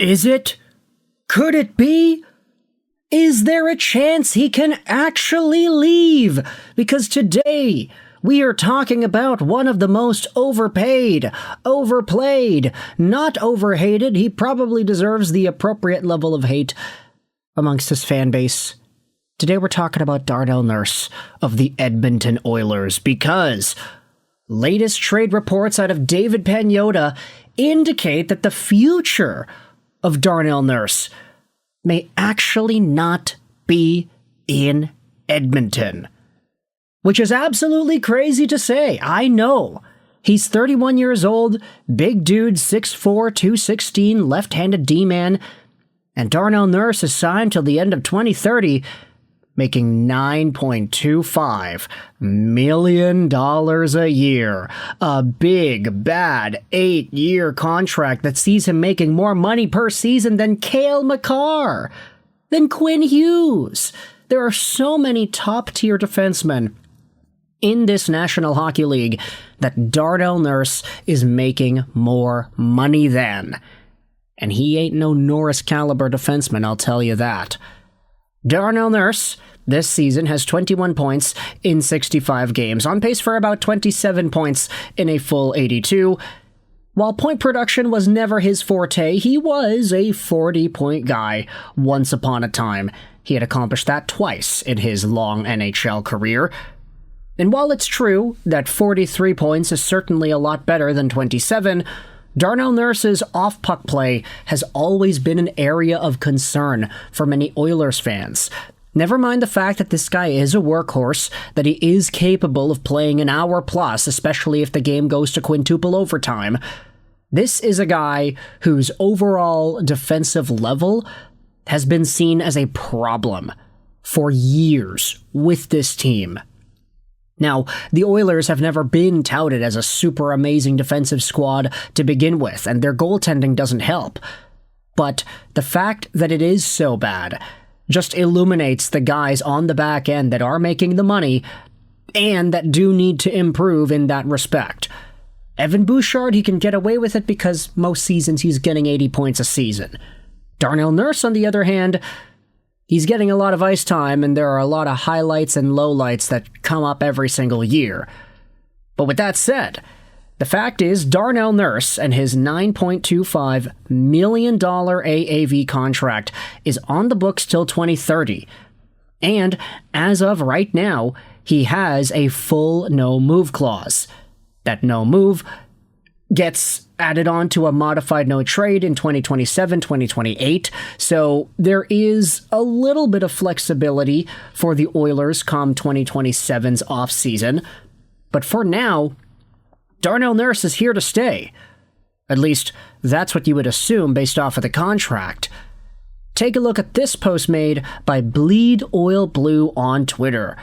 Is it? Could it be? Is there a chance he can actually leave? Because today we are talking about one of the most overpaid, overplayed, not overhated. He probably deserves the appropriate level of hate amongst his fan base. Today we're talking about Darnell Nurse of the Edmonton Oilers because latest trade reports out of David Pagnotta indicate that the future of Darnell Nurse may actually not be in Edmonton. Which is absolutely crazy to say, I know. He's 31 years old, big dude, 6'4", 216, left-handed D-man, and Darnell Nurse is signed till the end of 2030, making $9.25 million a year. A big, bad 8-year contract that sees him making more money per season than Cale Makar, than Quinn Hughes. There are so many top-tier defensemen in this National Hockey League that Darnell Nurse is making more money than. And he ain't no Norris-caliber defenseman, I'll tell you that. Darnell Nurse this season has 21 points in 65 games, on pace for about 27 points in a full 82. While point production was never his forte, he was a 40-point guy once upon a time. He had accomplished that twice in his long NHL career. And while it's true that 43 points is certainly a lot better than 27, Darnell Nurse's off-puck play has always been an area of concern for many Oilers fans. Never mind the fact that this guy is a workhorse, that he is capable of playing an hour plus, especially if the game goes to quintuple overtime. This is a guy whose overall defensive level has been seen as a problem for years with this team. Now, the Oilers have never been touted as a super amazing defensive squad to begin with, and their goaltending doesn't help. But the fact that it is so bad just illuminates the guys on the back end that are making the money and that do need to improve in that respect. Evan Bouchard, he can get away with it because most seasons he's getting 80 points a season. Darnell Nurse, on the other hand, he's getting a lot of ice time, and there are a lot of highlights and lowlights that come up every single year. But with that said, the fact is Darnell Nurse and his $9.25 million AAV contract is on the books till 2030. And as of right now, he has a full no-move clause. That no-move gets added on to a modified no-trade in 2027, 2028, so there is a little bit of flexibility for the Oilers come 2027's offseason. But for now, Darnell Nurse is here to stay. At least, that's what you would assume based off of the contract. Take a look at this post made by Bleed Oil Blue on Twitter.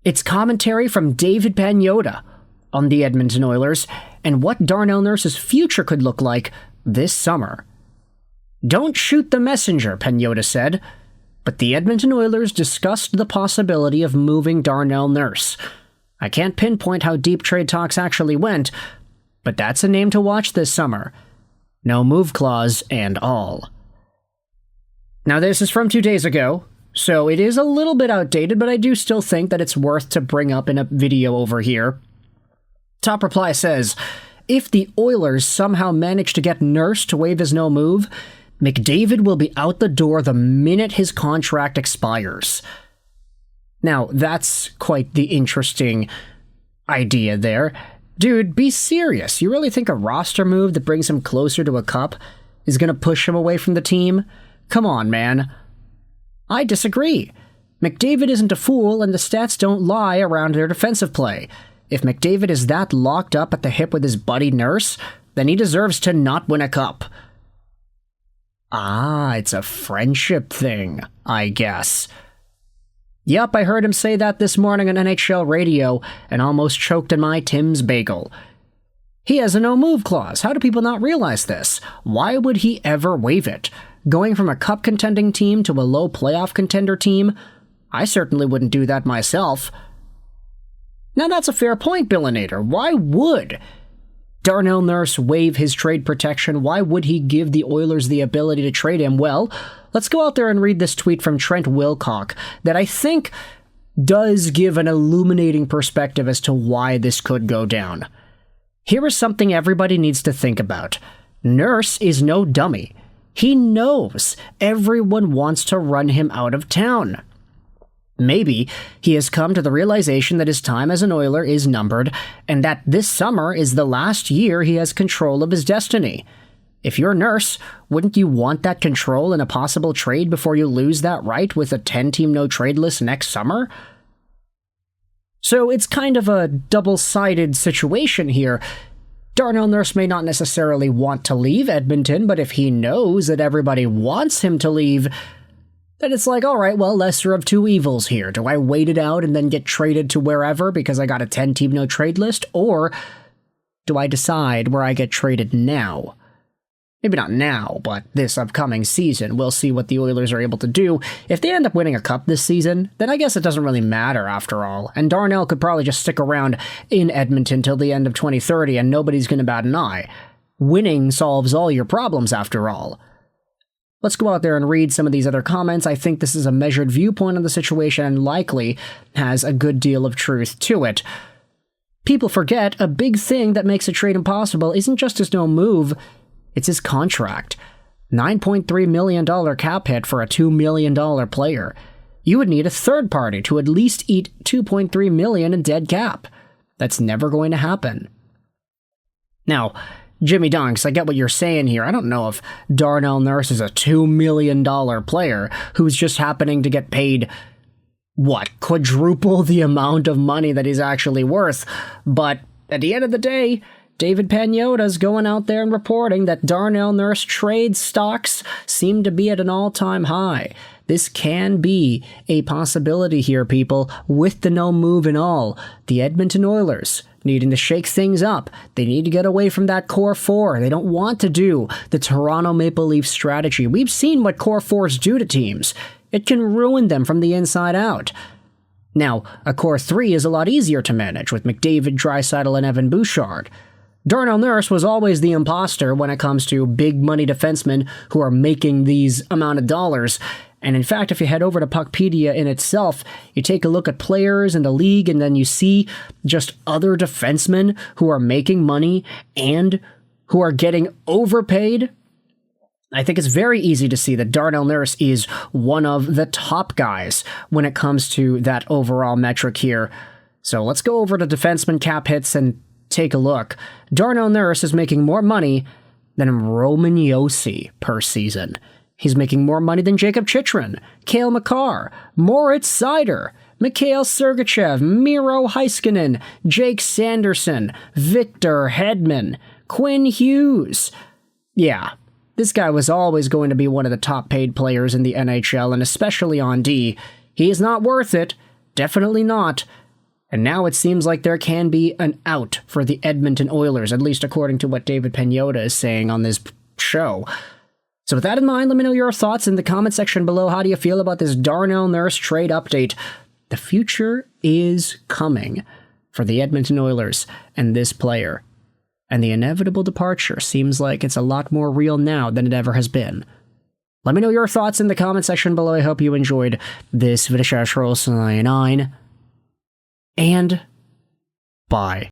It's commentary from David Pagnotta on the Edmonton Oilers and what Darnell Nurse's future could look like this summer. Don't shoot the messenger, Pagnotta said, but the Edmonton Oilers discussed the possibility of moving Darnell Nurse. I can't pinpoint how deep trade talks actually went, but that's a name to watch this summer. No move clause and all. Now this is from 2 days ago, so it is a little bit outdated, but I do still think that it's worth to bring up in a video over here. Top reply says, if the Oilers somehow manage to get Nurse to waive his no move, McDavid will be out the door the minute his contract expires. Now, that's quite the interesting idea there. Dude, be serious. You really think a roster move that brings him closer to a cup is going to push him away from the team? Come on, man. I disagree. McDavid isn't a fool, and the stats don't lie around their defensive play. If McDavid is that locked up at the hip with his buddy Nurse, then he deserves to not win a cup. Ah, it's a friendship thing, I guess. Yep, I heard him say that this morning on NHL radio and almost choked on my Tim's bagel. He has a no-move clause. How do people not realize this? Why would he ever waive it? Going from a cup-contending team to a low playoff contender team? I certainly wouldn't do that myself. Now that's a fair point, Billinator. Why would Darnell Nurse waive his trade protection? Why would he give the Oilers the ability to trade him? Well, let's go out there and read this tweet from Trent Wilcock that I think does give an illuminating perspective as to why this could go down. Here is something everybody needs to think about. Nurse is no dummy. He knows everyone wants to run him out of town. Maybe he has come to the realization that his time as an Oiler is numbered, and that this summer is the last year he has control of his destiny. If you're Nurse, wouldn't you want that control in a possible trade before you lose that right with a 10-team no-trade list next summer? So it's kind of a double-sided situation here. Darnell Nurse may not necessarily want to leave Edmonton, but if he knows that everybody wants him to leave, then it's like, all right, well, lesser of two evils here. Do I wait it out and then get traded to wherever because I got a 10-team no-trade list? Or do I decide where I get traded now? Maybe not now, but this upcoming season. We'll see what the Oilers are able to do. If they end up winning a cup this season, then I guess it doesn't really matter after all. And Darnell could probably just stick around in Edmonton till the end of 2030 and nobody's going to bat an eye. Winning solves all your problems after all. Let's go out there and read some of these other comments. I think this is a measured viewpoint on the situation and likely has a good deal of truth to it. People forget a big thing that makes a trade impossible isn't just his no move, it's his contract. $9.3 million cap hit for a $2 million player. You would need a third party to at least eat $2.3 million in dead cap. That's never going to happen. Now, Jimmy Dunks, I get what you're saying here. I don't know if Darnell Nurse is a $2 million player who's just happening to get paid, quadruple the amount of money that he's actually worth. But at the end of the day, David Pagnotta's going out there and reporting that Darnell Nurse trade stocks seem to be at an all-time high. This can be a possibility here, people, with the no move and all. The Edmonton Oilers needing to shake things up. They need to get away from that core four. They don't want to do the Toronto Maple Leafs strategy. We've seen what core fours do to teams. It can ruin them from the inside out. Now, a core three is a lot easier to manage with McDavid, Draisaitl, and Evan Bouchard. Darnell Nurse was always the imposter when it comes to big money defensemen who are making these amount of dollars. And in fact, if you head over to Puckpedia in itself, you take a look at players in the league and then you see just other defensemen who are making money and who are getting overpaid. I think it's very easy to see that Darnell Nurse is one of the top guys when it comes to that overall metric here. So let's go over to defenseman cap hits and take a look. Darnell Nurse is making more money than Roman Josi per season. He's making more money than Jacob Chychrun, Cale Makar, Moritz Seider, Mikhail Sergachev, Miro Heiskanen, Jake Sanderson, Victor Hedman, Quinn Hughes. Yeah, this guy was always going to be one of the top paid players in the NHL, and especially on D. He is not worth it. Definitely not. And now it seems like there can be an out for the Edmonton Oilers, at least according to what David Pagnotta is saying on this show. So with that in mind, let me know your thoughts in the comment section below. How do you feel about this Darnell Nurse trade update? The future is coming for the Edmonton Oilers and this player. And the inevitable departure seems like it's a lot more real now than it ever has been. Let me know your thoughts in the comment section below. I hope you enjoyed this video. And bye.